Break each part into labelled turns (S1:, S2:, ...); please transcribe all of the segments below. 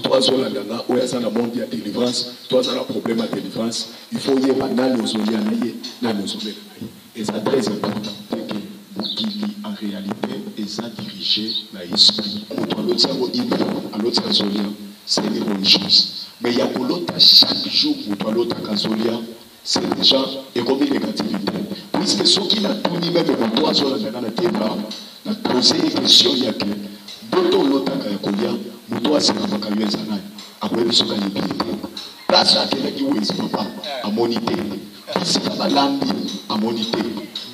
S1: Toi, Zolandanga, où est-ce que monde de délivrance, toi, ça a un problème de délivrance, il faut y avoir dans nos zones, et c'est très important que Bukili, en réalité, est dirigé dans l'esprit. À l'autre zone, c'est une bonne chose. Mais il y a l'autre chaque jour, pour l'autre Kazolia, c'est déjà et comme négativité. Puisque ce qui n'a tout ni même dans toi, Zolandanga, n'a posé une question, il y a que d'autres l'autre Kazolia, nous c'est un vacailleux zanai. Après, ils sont gagnés. Place à télé qui est papa, à moniter. Ici, à lambi, à moniter.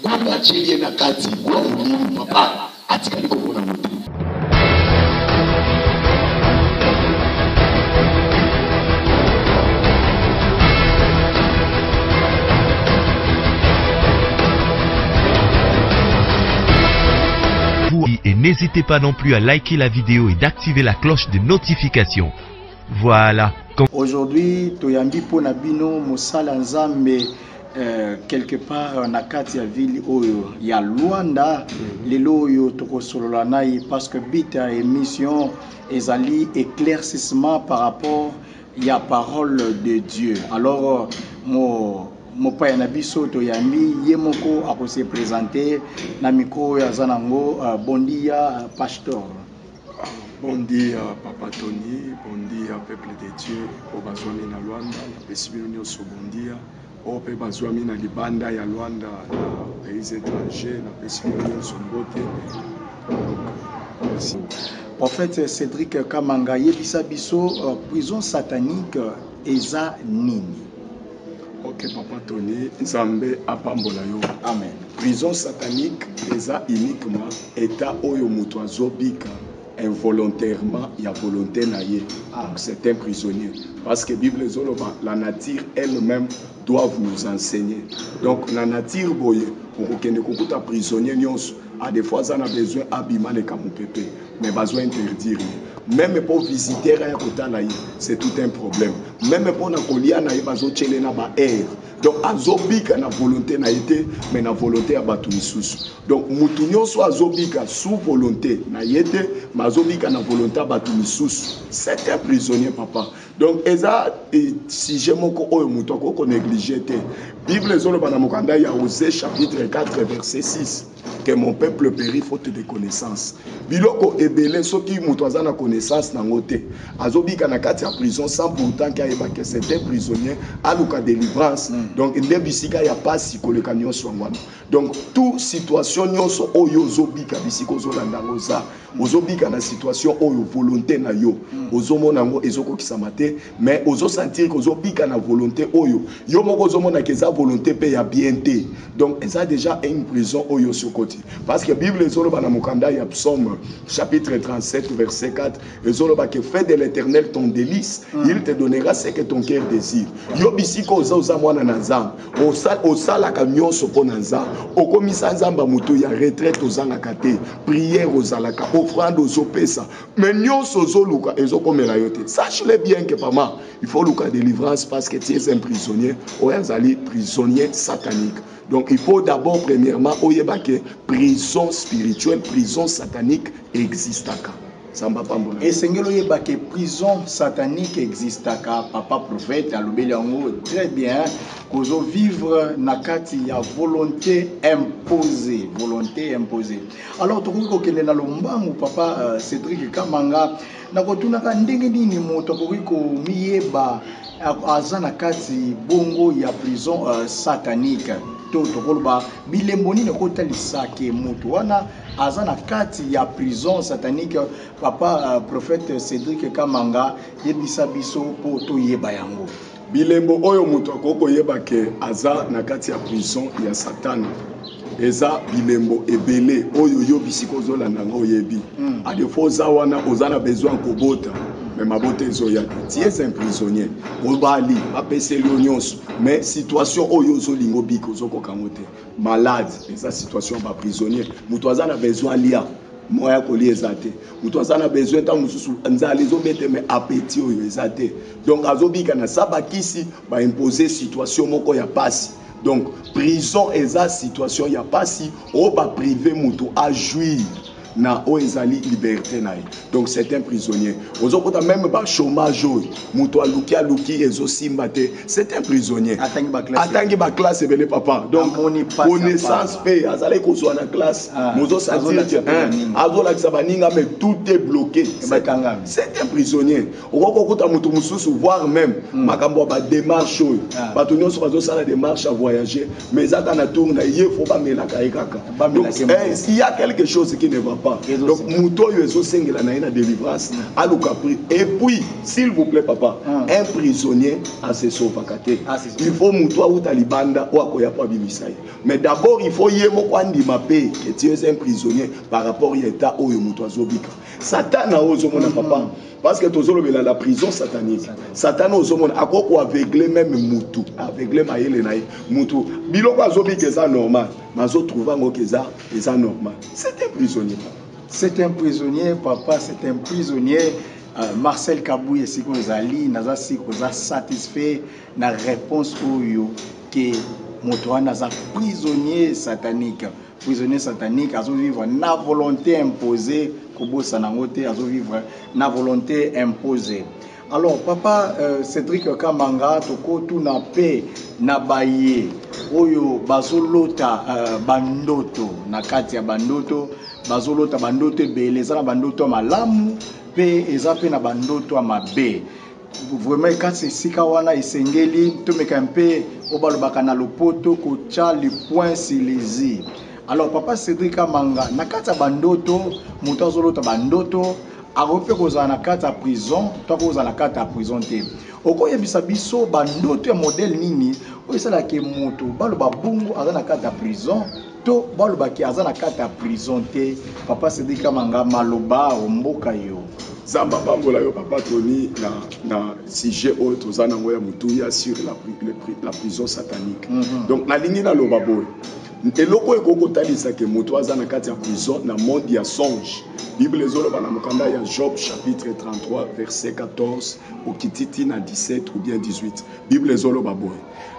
S1: Gouda Tchélien Nakati, Gouda Moulin, papa, à Tikali Kokona Moté.
S2: Et n'hésitez pas non plus à liker la vidéo et d'activer la cloche de notification. Voilà.
S3: Aujourd'hui, Toyambi Ponabino, Moussala Nzambe, quelque part na kati ya ville oyo ya Luanda, lelo oyo tokosolola nayi parce que bita émission ezali éclaircissement par rapport ya parole de Dieu. Alors mon père Nabiso Toyambi Yemoko a se présenter na micro ya Zanango. Bon dia pasteur.
S4: Bon dia Papa Tony, bon dia peuple de Dieu, au Bazouami na Luanda, na Pesibino so bon dia, au pe Bazouami na Libanda ya Luanda, na pays étrangers, na Pesibino so bote. Merci.
S3: Prophète Cédric Kamanga yebisa biso prison satanique eza nini?
S4: Ok Papa Tony, Nzambe apambola yo.
S3: Amen.
S4: Prison satanique eza uniquement état oyo muto azobika involontairement, il y a volonté naïe. Donc c'est un prisonnier. Parce que la Bible, la nature elle-même doit nous enseigner. Donc la nature, pour que nous soyons prisonniers, à des fois, on a besoin d'abîmer les camoupepe, mais besoin d'interdire. Même pour visiter, c'est tout un problème. Même pour nous coller, on a besoin de air. Donc, azobika na volonté na été, mais na volonté à batu misusu. Donc, mutunyo so azobika sous volonté na été, mais azobika na volonté à batu misusu. C'est un prisonnier, papa. Donc, eza si j'ai mon ko muto ko négligé te. Bible zolo bana mokanda ya Osée chapitre 4 verset 6 que mon peuple périt faute de connaissance. Biloko ebele soki muto azana connaissance na ngote. Azobika na kati ya prison sans pourtant qu'il y ait que c'était prisonnier à l'ouka délivrance. Donc ndebisika ya pasi koleka nyonso ngwana. Donc toute situation nyonso oyo zobika bisiko zolanda ngoza. Ozobika na situation oyo volonté na yo. Ozomona ngo ezoko kisamate mais ozo sentir que ozobika na volonté oyo. Yo moko ozomona que za volonté pe ya bienté. Donc ça déjà une prison oyo sur côté. Parce que Bible ezolo bana mokanda ya Psaume chapitre 37 verset 4 ezolo ba que fais de l'Éternel ton délice, il te donnera ce que ton cœur désire. Yo bisiko oza mwana na nzambe. Osala ka nyonso pona nzambe. Okomisa nzamba muto ya retraite ozanga te. Prière ozalaka, offrande ozopesa. Mais nyonso ozoluka ezokomela yo te. Sache-le bien que papa, il faut luka délivrance parce que tu es un prisonnier, ou un prisonnier satanique. Donc il faut d'abord premièrement oyeba que prison spirituelle, prison satanique existaka.
S3: Et Seigneur yeba que prison satanique existaka, papa prophète alobeli yango très bien kozo vivre nakati ya volonté imposée, volonté imposée. Alors tokoki kokende na lombangu papa Cédric Kamanga nakotunaka ndenge nini moto akoki komiyeba aza na kati bongo ya prison satanique. Tokoloba bilembo nini kotalisa ke mutu wana aza na kati ya prison satanique. Papa prophète Cédric Kamanga yebisa biso po toyeba yango.
S4: Bilembo oyo mutu akoko yeba ke aza na kati ya prison ya Satan. Eza bilembo ebele oyo yo bisiko zolanda ngo yebi. A des fois wana ozana besoin kobota. Mais ma beauté zoya, tu es un prisonnier. Obali, apeseli nyonso. Mais situation oyo zolingo biko zoko kamote. Malade, et sa situation ba prisonnier. Mutu azana besoin lia. Moya koli ezate. Mutu azana besoin ta mususu nzali zo mete mais appétit oyo ezate. Donc azobika na sabakisi ba imposer situation moko ya pasi. Donc prison eza situation ya pasi o ba privé mutu a jouir. na oezali liberté na ye. Donc c'est un prisonnier. Ozokota même ba chômage muto aluki ezo simbate, c'est un prisonnier. Atangi ba classe ebele papa. Donc connaissance pe azali ko zo na classe, mozo sentir azo la sabaninga mais tout est bloqué. C'est un prisonnier. Okokota muto mususu voir même makambo ba démarche bato nyonso bazo sala démarche à voyager mais zaka na tourna il faut pas melaka ekaka. Donc il y a quelque chose qui ne va pas. Donc muto yo ezo sengela na ina délivrance aluka pri. Et puis s'il vous plaît papa, un prisonnier a se sauvakate. Il faut muto ou talibanda ou akoya pa bimisai. Mais d'abord il faut yemo kwandi mapé que tu es un prisonnier par rapport à l'état où muto azobika. Satan a ozo mona papa. Parce que tozolo bela la prison satanique. Satan ozomona akoko aveuglé même mutu, aveuglé maïle naï mutu. Biloko azobika eza normal, mazo trouva ngo keza eza normal. C'est un prisonnier.
S3: C'est un prisonnier papa, c'est un prisonnier. Marcel Kabouye siko zali naza siko za satisfait na réponse oyo que moto naza prisonnier satanique. Prisonnier satanique azo vivre na volonté imposée kobosa nango te azo vivre na volonté imposée. Alors papa Cédric Kamanga toko tuna pe na baye oyo bazolota bandoto na kati ya bandoto bazolota bandoto ebele eza na bandoto malamu pe eza pe na bandoto mabe. Vraiment kasi esika wana esengeli tomeka mpe obalobaka na lopoto kocha le point sur les i. Alors papa Cédric Kamanga na kati ya bandoto moto azolota bandoto akope kozala na kati ya prison to kozala na kati ya prison te. Okoyebisa biso bandoto ya modèle nini oyesalaki moto baloba bungu aza na kati ya prison to balobaki aza na kati ya prison te. Papa Cédric Kamanga maloba omboka yo
S4: Zamba pambola yo papa Tony na sujet oyo toza nango ya mutuya sur la prison satanique. Donc na lingi na loba boy eloko ekokotalisa ke moto aza na kati ya prison na monde ya songe. Bible ezoloba na mokanda ya Job chapitre 33 verset 14 okititi na 17 ou bien 18. Bible ezoloba boy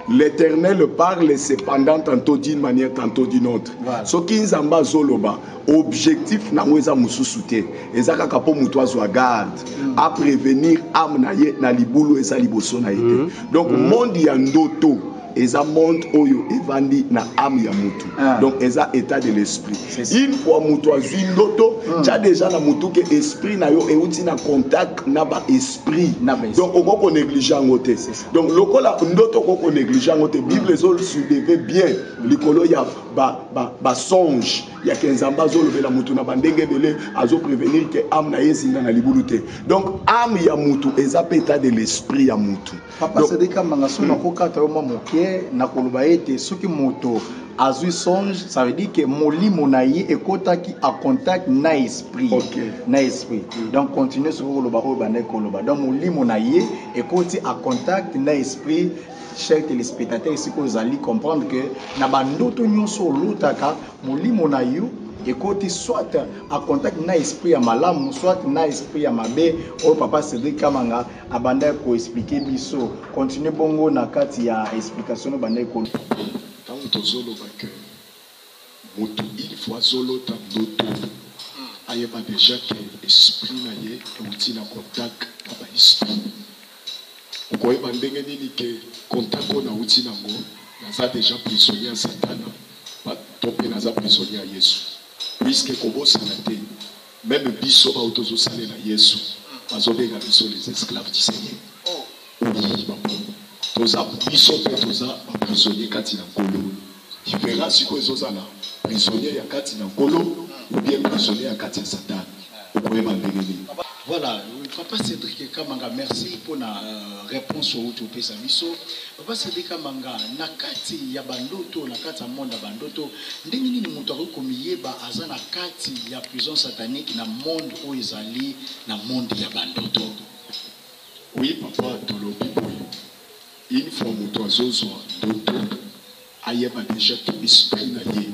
S4: l'Éternel parle cependant tantôt d'une manière tantôt d'une autre. Soki nzamba zoloba objectif na mweza mususu te ezaka kapo muto azwa garde à prévenir âme na ye na libulu eza liboso na ye. Donc monde ya ndoto eza monde oyo evandi na âme ya mutu. Donc eza état de l'esprit. Une fois mutu azwi ndoto tu as déjà na mutu ke esprit na yo euti na contact na ba esprit. Donc okoko négliger ngote. Donc lokola ndoto okoko négliger ngote Bible zo soulever bien likolo ya ba songe ya kenzamba zo lobela mutu na bandenge belé azo prévenir que âme na yezinga na libulu te. Donc âme ya mutu eza état de l'esprit ya mutu.
S3: Papa Cédric Kamanga sona kokata yo moke na koloba ete soki moto azui songe, ça veut dire que molimo na ye ekotaki a contact na esprit. Na esprit. Donc continuez sur koloba ko bande koloba. Donc molimo na ye ekoti a contact na esprit. Chers téléspectateurs, ici que vous allez comprendre que na bandoto nyonso lutaka molimo na yo ekoti soit a contact na esprit ya malamu soit na esprit ya mabe. O papa Cédric Kamanga abanda ko expliquer biso. Continuez bongo na kati ya explication banda ko.
S4: Tant tozoloba que moto il faut zolota ndoto ayeba déjà que esprit na ye euti na contact na ba esprit. Okoyeba ndenge nini ke contact na uti nango naza déjà prisonnier ya Satana to pe naza prisonnier ya Yesu. Puisque kobosana te même biso ba otozosalela Yesu bazobenga biso les esclaves du Seigneur. Oui papa toza biso pe toza ba prisonnier kati na nkolo. Différence siko ezozala prisonnier ya kati na nkolo ou bien prisonnier ya kati ya Satan. Okoyeba ndenge nini.
S3: Voilà, papa Cédric Kamanga, merci pour la réponse au Topesa Miso. Papa Cédric Kamanga, na kati ya bandoto, na kati ya monde ya bandoto, ndenge nini moto akomiye ba aza na kati ya prison satanique na monde o ezali na monde ya bandoto.
S4: Oui papa tolobi boyo. Une fois moto azozwa ndoto ayeba déjà que esprit na ye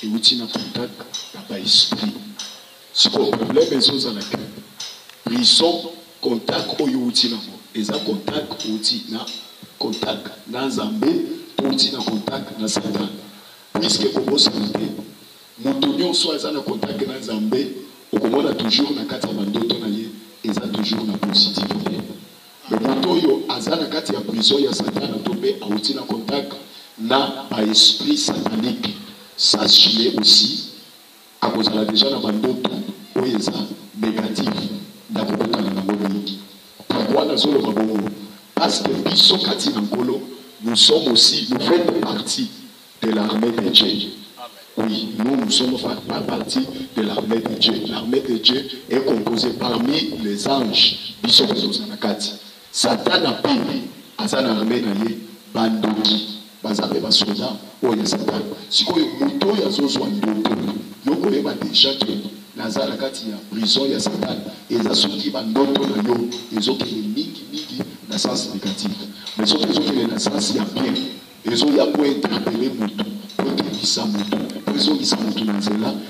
S4: et outi na contact na ba esprit. Ce problème ezozala que prison contact oyo uti nango eza contact uti na contact na Nzambe uti na contact na Satan puisque kobosana te
S1: moto soit aza na contact na Nzambe okomona toujours na kati ya bandoto na ye eza toujours na positivité. Le moto yo aza na kati ya prison ya Satan to pe auti na contact na ba esprit satanique. Sachez aussi à cause de la déjà na bandoto oyo eza négatif na kokotana na bongi. Pourquoi na zolo babongo? Parce que biso kati na nkolo nous sommes aussi, nous faisons partie de l'armée de Dieu. Oui, nous sommes pas partie de l'armée de Dieu. L'armée de Dieu est composée parmi les anges. Satan a pris à sa armée naïe, bandoki, bazabe basoda, oye Satan. Si vous moto ya zo ndoto, yoko yeba déjà que nazala kati ya prison ya Satan, et za soki bandoto na yo, ezoki mingi na sens négatif. Mais soki ezoki na sens ya bien, ezoki ya pour interpeller moto.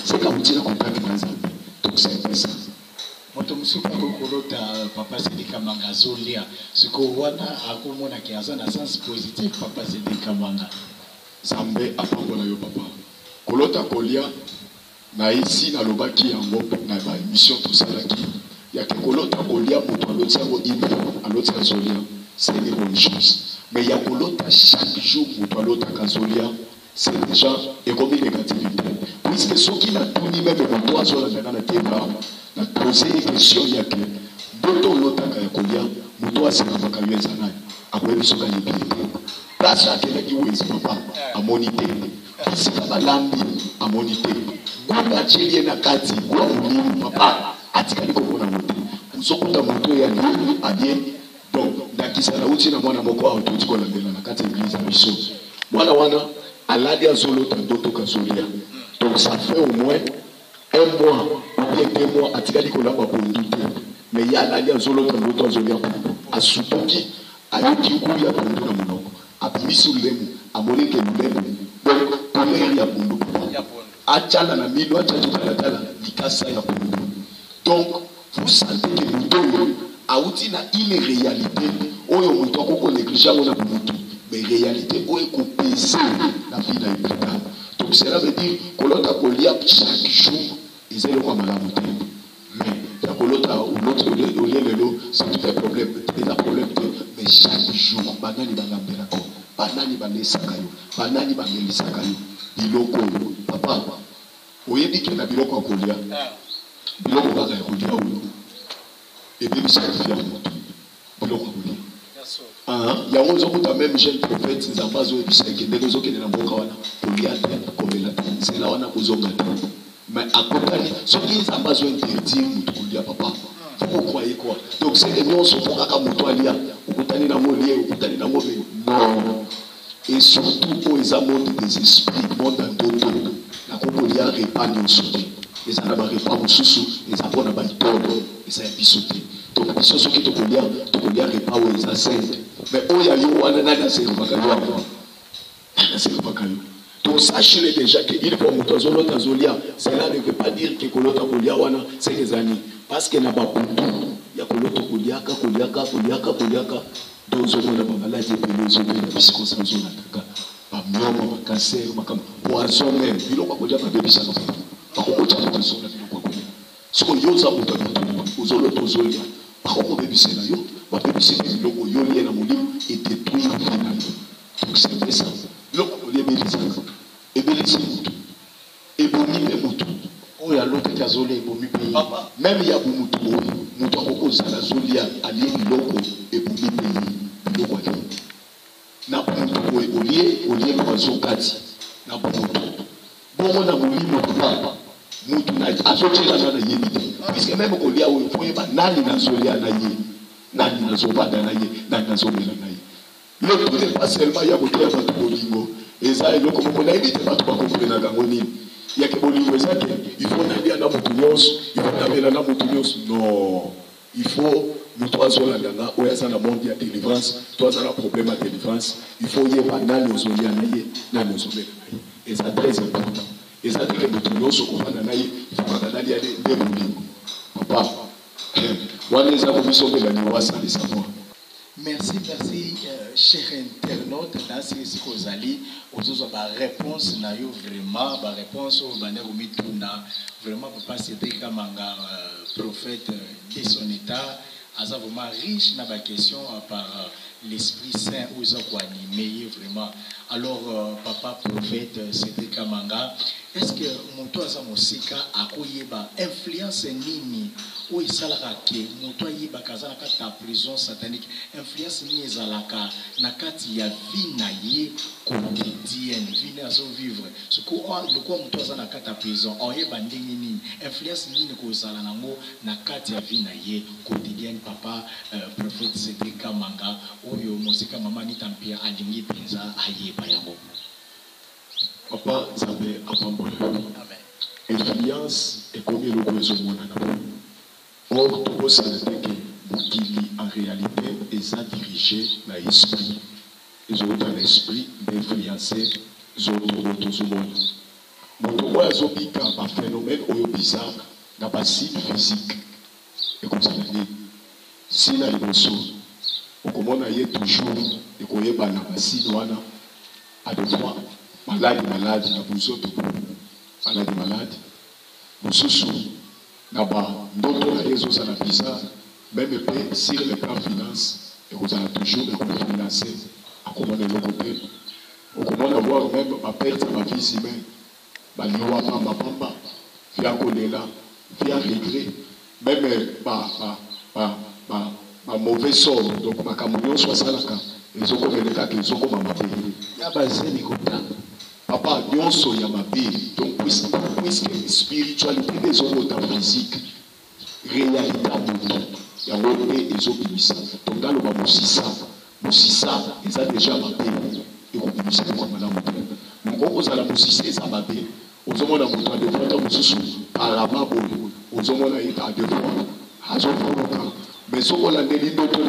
S1: C'est comme tu as contact dans donc c'est ça.
S3: Moto musuka kokolota papa Sedika Manga zolia siko wana akomona kiaza na sens positif papa Sedika Manga
S1: Zambe apangola yo papa kolota kolia na ici na lobaki yango na ba émission tout ça là qui ya ke kolota kolia moto aloti yango ibi aloti zolia c'est une bonne chose mais ya kolota chaque jour moto alota kazolia c'est déjà et comme une négativité. Puisque ceux qui n'ont tout ni même le droit sur la terre, n'a posé une question, il y a que d'autres l'autre kayakolia, mutoa c'est la vacayue zanai, à quoi ils sont gagnés. Place à quel qui est papa, à moniter. Ici, la lambi, à moniter. Gouda chili na kati, gouda mouli, papa, atikali kokona moté. Usokuta moto ya ni, adie, donc, nakisa na uti na mwana moko wa ututi kwa la kati église à biso. Mwana Aladi azolo tandoto kazolia. Donc ça fait au moins un mois ou bien 2 mois atikali kolamba pondute. Mais ya aladi azolo tandoto azolia asutoki ayiki kuya pondu na monoko. Apimisu lemu amoni ke lemu. Donc pameri ya pondu. Achala na milo achala likasa ya pondu. Donc vous sentez que mutoyo auti na une réalité oyo mutoko ko négliger na mutu. Mais réalité où est compensée la vie d'un hôpital. Donc cela veut dire que l'autre a chaque jour, ils ont le malade. Mais l'autre c'est tout un problème. C'est un problème mais chaque jour, banani banambelako, banani banesakayo, banani banelisakayo, biloko, papa, vous avez dit qu'il y a biloko à kolia, biloko à kolia, et puis ça fait biloko à kolia. Il y a un même jeune prophète, c'est un bazo et c'est que des autres qui n'ont pas comme c'est là on a besoin de mais à côté, ce qui est un bazo interdit, nous papa. Vous croyez quoi? Donc c'est que nous sommes pour un motoalia, ou coutani na molier, ou coutani na molier. Non. Et surtout pour les amours des esprits, monde en toto, la copolia répand au sauté. Les anabas répand au sous, les abonnés à baïtolo, et ça est sauté. Donc, ce qui te convient, répand aux ascentes. Mais où il y a eu un ananas, c'est le bacalao. C'est le bacalao. Donc, sachez déjà qu'il faut que cela ne veut pas dire que c'est des années. Parce qu'il n'y a pas de tout. Il y a koliaka. Donc, on a pas malade de les autres, puisqu'on s'en zone attaque. Pas mieux, pas cancer, pas poison même. Il n'y a pas de bébé, ça ne fait pas. Par contre, il y a des gens qui n'ont pas de ce qu'on y a, aux autres, zolia. Par contre, bébé, c'est là, ma bébé, c'est le logo, yoli, et la mouli, et détruit la vie. Donc, c'est ça. L'homme, il est bélisé. Et bélisé, et bomi, et moutou. Oh, il y a l'autre qui a zolé, et bomi, pays. Même il y a moutou, moutou, à cause de la zolia, à l'île, logo, et bomi, pays. Logo, à l'île. N'a pas moutou, au lieu, poisson, kati. N'a pas moutou. Bon, on a mouli, moutou, pas. Moutou, n'a pas azotila na yébi. Puisque même qu'on lia où il faut pas nani na zolia na yé, nani na zobada na yé, nani na zobela na yé. Le tout n'est pas seulement il y a beaucoup de gens bolingo. Et ça, il y a comme on a évité pas de comprendre na gangoni. Il y a que bolingo ça que il faut n'aller à la moutounos, il faut n'aller à la moutounos. Non, il faut nous trois zola ganga. Où est-ce la monde de délivrance? Toi ça la problème à délivrance. Il faut y avoir nani na zolia na yé, nani na zobela na yé. Et ça très important. Et ça dit que nous sommes au Fananaï, il faut qu'il y ait des moulins. Papa, on les a commis sur la nuance à les savoir.
S3: Merci, cher internaute. Dans ce que vous allez, vous avez réponse, vraiment, la réponse au banner vraiment, papa Cédric Kamanga, prophète de son état, a vraiment riche dans la question par l'Esprit Saint où ils ont animé vraiment. Alors, papa prophète Cédric Kamanga, est-ce que mon toit a influence nini ou isalaka ke moto ayiba kazala kata prison satanique influence ni ezalaka na kati ya vie na ye quotidienne vie na zo vivre ce ko le ko moto azala kata prison oyeba ndenge nini influence nini ko zala nango na kati ya vie na ye quotidienne papa prophète Cédric Kamanga oyo mosika mama ni tampia alingi penza ayeba yango
S1: papa zabe apambola
S3: amen
S1: influence et combien le besoin monana. Or, tout ça que Bukili en réalité est dirigé dans l'esprit. Ils ont un esprit d'influencer les autres monde. Mon azobika un phénomène bizarre dans le site physique. Et comme ça, si la émotion, on commence à toujours et qu'on est dans le site à deux fois malade, vous autres malade, vous sous là-bas, d'autres choses à la visa, même sur le plan finance, et vous avez toujours des financer à commander le côté. Au comment d'avoir même ma perte de ma vie humaine, ma liwa, ma pamba, via Kolela, via regret, même ma mauvais sort, donc ma camouflage soit salaka, et zo comme les cas qu'ils ont comme ma télé.
S3: Ya basé ni kota.
S1: Papa, nous sommes à ma vie, donc puisque spiritualité des hommes physique, réalité à tout, il y a un homme et ils ont mis ça. Donc dans le bas, Moussissa, ils ont déjà ma vie, et on dit ça comme madame. Donc on vous a la Moussissa, ils ont ma vie. Aux hommes à mon de fois, on se souvient, par la main, aux hommes à deux fois, à son fond, mais ce qu'on a dit d'autres,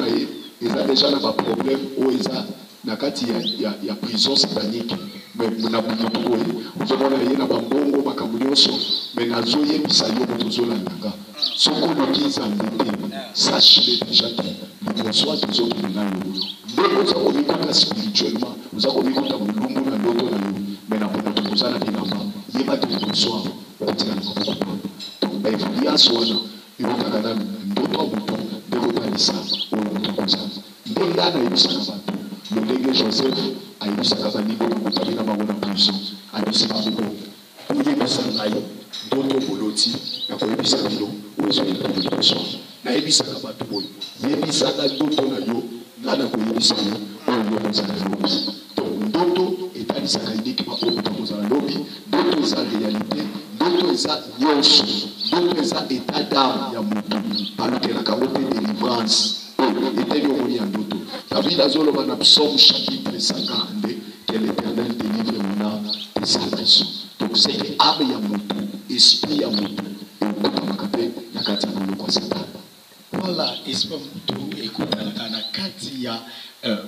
S1: ils ont déjà un problème, où ils ont. Nakati ya prison satanique mais muna butu ko vous avez na bambongo makamulioso mais nazoye bisayo tozola nanga soko nokiza ndete sache déjà que le soit des autres dans le donc vous avez comme spirituellement vous avez comme dans lumbu na ndoto na yo mais na pona tozala bilamba yeba to soir otina ko donc ben via sona ibotaka na ndoto butu de kotalisa o ndoto koza ndenda na ibisaka le légué Joseph a eu sa cabane pour contaminer ma bonne prison. A eu sa cabane pour y passer à l'aïe, d'autres boloti, n'a pas eu sa cabane où ils ont été de prison. N'a eu sa cabane pour y a sa cabane d'autres naïo, n'a pas eu sa cabane où ils ont été de prison. Donc, d'autres états de sa cabane qui m'a proposé dans le lobby, d'autres sa réalité, d'autres sa nyonso, d'autres sa état d'âme, yamutu, par que la carotte de délivrance, était yomoni en d'autres. David a zolo dans Psaume chapitre 50 que l'Éternel délivre maintenant de sa prison. Donc c'est que âme ya mutu, esprit ya mutu, et ukuta makape na kati ya muloko Satan.
S3: Voilà, esprit mutu, écoute na kati ya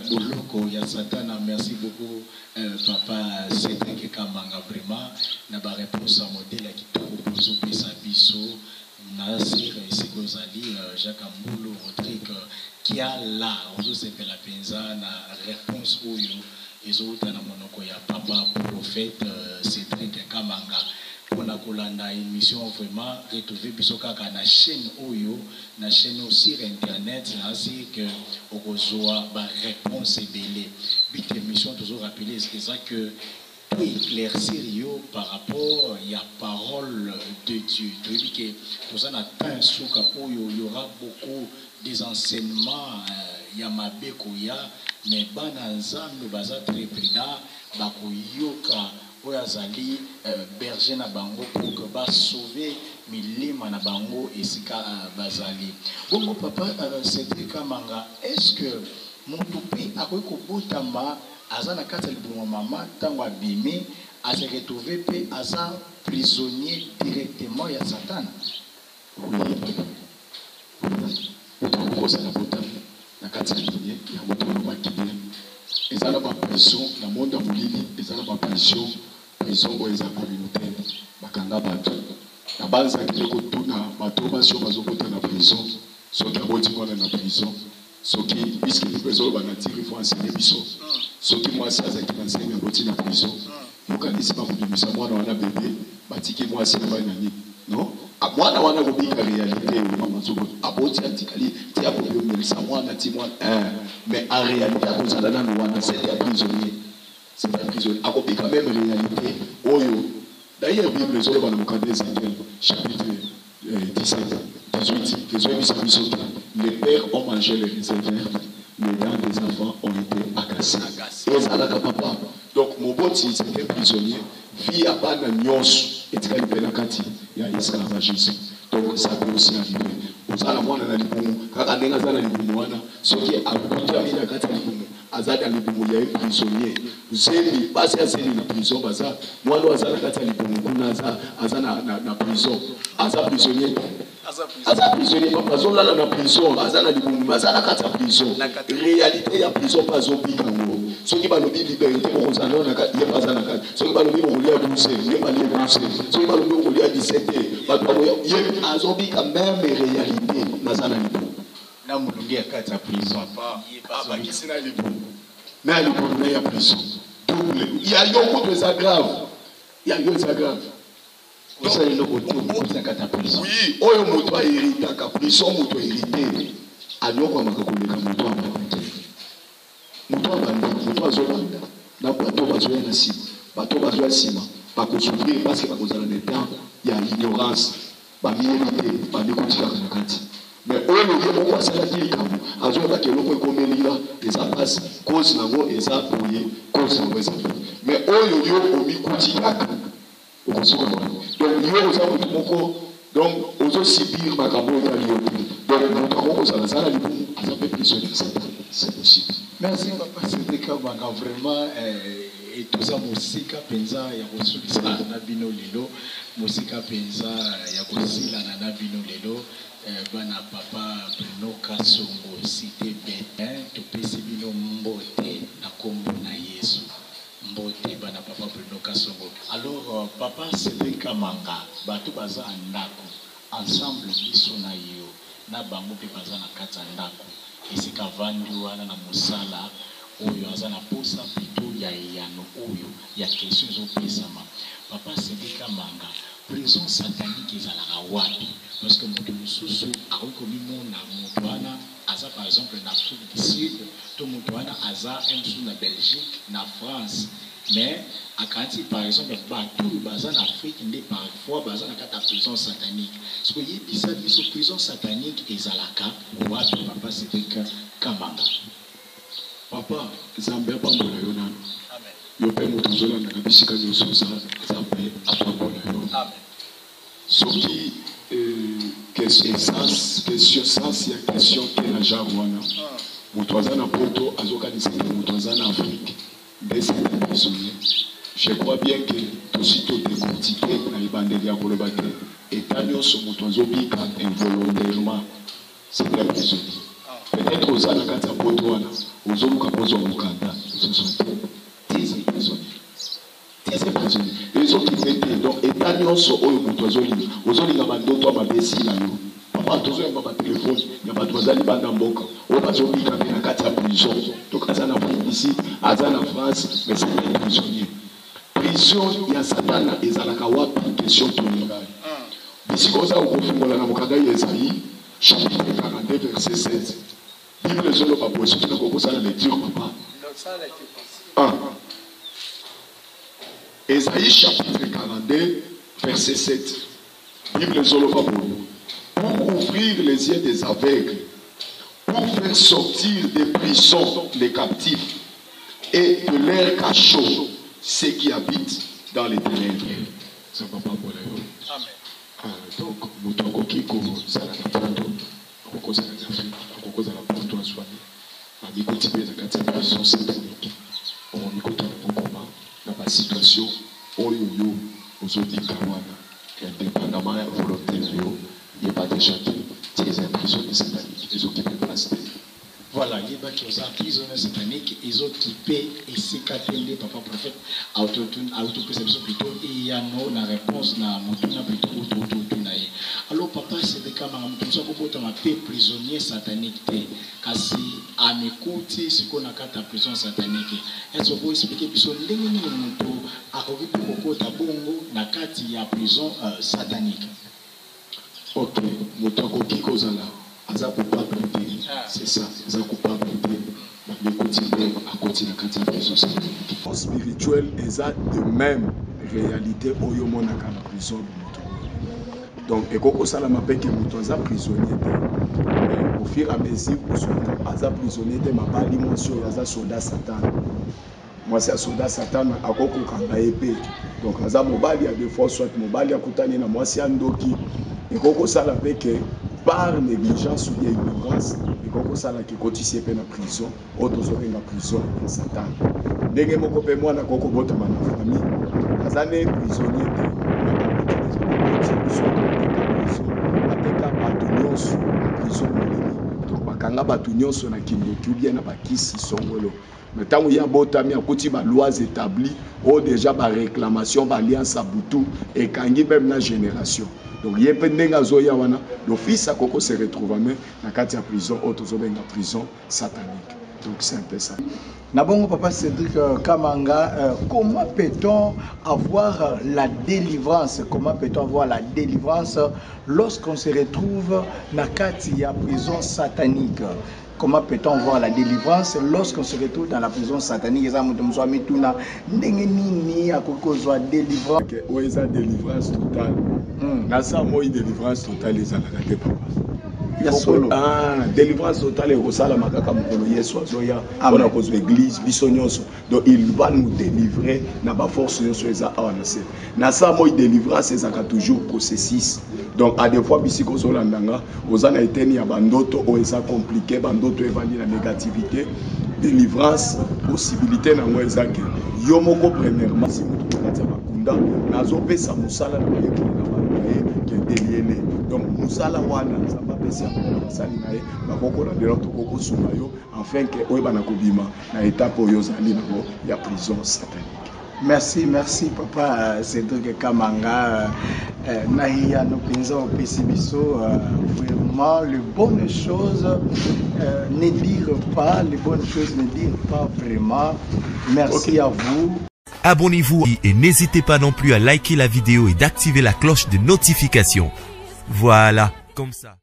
S3: muloko ya Satan. Merci beaucoup papa Cédric Kamanga vraiment na ba réponse à modèle qui te propose au Pesabiso. Nasir Sigozali, Jacques Ambulu, Rodrigue, qui a là, on se fait la penza, na réponse où ils ont dans monoko ya papa prophète Cédric Kamanga. Pour la colanda émission vraiment retrouver bisoka na chaîne Oyo, na chaîne aussi internet, ainsi que au reçoit ba réponse belé. Bit émission toujours rappeler c'est ça que pour éclaircir par rapport à la parole de Dieu. Pour ça, il y aura beaucoup des enseignements, il y a ma békoya, mais bananzam le bazar très prida, bakoyoka, oyazali berger na bango pour que ba sauver milima na bango et sika bazali. Bon papa Cédric Kamanga, est-ce que mon toupé a kobotama Azana kata libumo mama tango abimi a se retrouver pe aza prisonnier directement ya Satan.
S1: Oui. Otokoza na bota na kata libumo ya moto na makide. Ezala ba prison na monde mulili, ezala ba prison oyo eza communautaire bakanga bato. Na banza kile ko tuna bato basio bazokota na prison, soki aboti mwana na prison. Ce qui, puisque les personnes vont nature, il faut enseigner biso. Ce qui moi, c'est ça qui m'enseigne à côté de la prison. Vous connaissez pas vous dire, moi, on a bébé, bâti moi, c'est pas une année. Non? À moi, on a oublié la réalité. À côté, tu as oublié ça, moi, on a dit, moi, mais en réalité, à cause de la loi, c'était un prisonnier. C'est un prisonnier. À côté, quand même, réalité. Oh, d'ailleurs, la Bible, les autres, dans le Ézéchiel, chapitre 17, 18, les pères ont mangé les réserves, les dents des enfants ont été agacées. Et ça l'a papa. Donc, mon bon, si c'était prisonnier, vie à Bana Nyos, et tu as eu Benakati, il y a esclavagisme. Donc, ça peut aussi arriver. Aux Alamouana, quand on est dans les ce qui est à côté de la Kati, Azada Libumu, il y a un prisonnier. Vous avez passé à la prison, moi, Azana Kati Libumu, Azana na prison, Azana prisonnier. Azana prisonnier, papa, Zola na prison, Azana Libumu, Azana Kati prison. Réalité, il y a prison, pas zombie. Ce qui va nous dire liberté, on s'en a pas Azana Kati. Ce qui va nous dire on lit à 12, il n'y a pas les 12. Ce qui va nous dire on lit à 17, il y a un zombie quand même, réalité, Azana Libumu.
S3: Na mulungi ya kati ya prison
S1: Papa qui c'est là les bons. Mais le problème ya prison. Double. Il y a eu beaucoup de ça grave. Il y a eu ça grave.
S3: Donc ça le côté pour ça kati ya prison.
S1: Oui, oyo moto a hérité ka prison moto hérité. Aloko makakoleka moto a moto azobanda. Na bato bazoya na sima. Bato bazoya sima. Ba ko souffrir parce que ba ko zala na temps il y a ignorance. Ba miérité, ba mikotika na kati. Mais eux, les gens qui ont dit qu'ils ont des passe cause nango eza boye cause nango eza mais eux yo omi kutika donc yo oza mutu moko donc ozo subir makambo ya liyo donc mutu moko ça ça li aza peu prisonnier c'est possible.
S3: Merci papa c'était comme vraiment et tout ça musika penza ya kosukisa na bino lelo musika penza ya kosila na bino lelo bana papa Bruno Kasongo cité Bénin topesi bino mbote na kombo na Yesu mbote bana papa Bruno Kasongo. Alors papa c'était Kamanga bato baza ndako ensemble biso na yo na bango pe baza na kata ndako esika vandi wana na musala oyo aza na posa pito ya yano oyo ya question ezopesama papa c'était Kamanga prison satanique ezalaka wapi parce que moto mosusu akokomi mona moto wana aza par exemple na Afrique du Sud to moto wana aza msu na Belgique na France mais akanti par exemple bato baza na Afrique nde parfois baza na kata prison satanique ce que yebisa biso prison satanique ezalaka wapi papa c'était Kamanga.
S1: Papa Zambia pambola yo nano yo pe moto zolanda na bisika nyonso Zambia apambola yo amen. Soki question sens ya question ke na jarwana moto aza na poto azokanisa ke moto aza na Afrique nde c'est prisonnier. Je crois bien que tosito décortiqué na libandeli ya koloba te état nyonso moto azobika involontairement c'est un prisonnier. Peut-être aux ana kata poto wana ozoluka pozo mukanda c'est prisonnier. Les autres qui étaient donc état nyonso oyo moto ozolinga bandoto amabesi na yo papa tozoyamba ba téléphone ya bato bazali banda mboka oyo bazobika mpe na kati ya prison donc aza na Afrique ici aza na France mais c'est un prisonnier. Prison ya satana ezalaka wapi question tolingani bisika oza kofungola na mokanda ya Esaïe chapitre 42 verset 16 Bible ezoloba boye soki nakokosala lecture papa Esaïe chapitre 42 verset 7 Bible ezoloba boye pour ouvrir les yeux des aveugles, pour faire sortir des prisons les captifs et de l'air cachot ceux qui habitent dans les ténèbres. Ça va pas pour les Amen. Donc, nous avons qui ça la photo, on cause la Afrique, on cause la photo à soigner. On y continue la catégorisation satanique. On y continue le combat dans la situation où yo aux autres kawana, indépendamment de la volonté de yo. Il n'y a pas de chacun, des prisonniers sataniques, ils occupent une place.
S3: Voilà, il y a des prisonniers sataniques, ils occupent et c'est qu'attendez, papa prophète, autoperception plutôt, et il y a une réponse, na plutôt, alors papa, Papa Cédric Kamanga mtuzo kubota mape prisonnier satanique te kasi amekuti siko na kata prison satanique. Est-ce que vous expliquer biso ndenge nini mtu akoki kokota bongo na kati ya prison satanique?
S1: Ok, mutu akoki kozala aza coupable te. C'est ça, aza coupable te. Mekuti pe akoti na kati ya prison satanique.
S4: Spirituel eza de même réalité oyo monaka na prison mutu. Donc, et quand on a mappé que nous sommes prisonniers, au fur et à mesure que nous sommes prisonniers, je m'appelle dimension, il y a un soldat Satan. Moi, c'est un soldat Satan, à quoi qu'on a épée. Donc, il y a mobile, il y a des fois, soit mobile, il y a coutani, moi, c'est un doki. Et quand on a mappé que par négligence ou bien ignorance, et quand on a mappé que quand tu es en prison, autres sont en prison, Satan. Dès que mon copain, moi, je suis en famille, je suis prisonnier. Donc bakanga batu nyonso na kindoki bien na bakisi songolo mais tant ya botami akuti ba lois établies ou déjà ba réclamation ba alliance abutu et kangi même na génération donc yepé ndenga zoya wana l'office akoko se retrouve même na kati ya prison auto zo benga prison satanique. Donc c'est un peu ça.
S3: Nabongo Papa Cédric Kamanga, comment peut-on avoir la délivrance? Comment peut-on avoir la délivrance lorsqu'on se retrouve dans la prison satanique? Comment peut-on avoir la délivrance lorsqu'on se retrouve dans la prison satanique?
S4: Oui, c'est délivrance totale. Nasa moi délivrance totale les anakate papa. Délivrance totale et Rosala Makaka Mokolo Yesu Azoya, on a cause l'église, Bissonyoso. Donc il va nous délivrer, n'a pas force de se faire avancer. Nasa moi délivrance, c'est toujours processus. Donc à des fois, Bissiko Solandanga, aux an été ni à Bandoto, ou ça compliqué, Bandoto est vendu la négativité. Délivrance, possibilité dans moi, c'est que Yomoko premièrement, si vous trouvez Makunda, Nazope Samusala, donc musala wana samba pesi ya basali nae bakoko na delo to koko sumayo afin que oyeba na kobima na étape oyo zali nango ya prison satanique.
S3: Merci Papa Cédric Kamanga. Nahia no penza au pesibiso vraiment les bonnes choses ne dire pas les bonnes choses ne dire pas vraiment. Merci à vous.
S2: Abonnez-vous et n'hésitez pas non plus à liker la vidéo et d'activer la cloche de notification. Voilà, comme ça.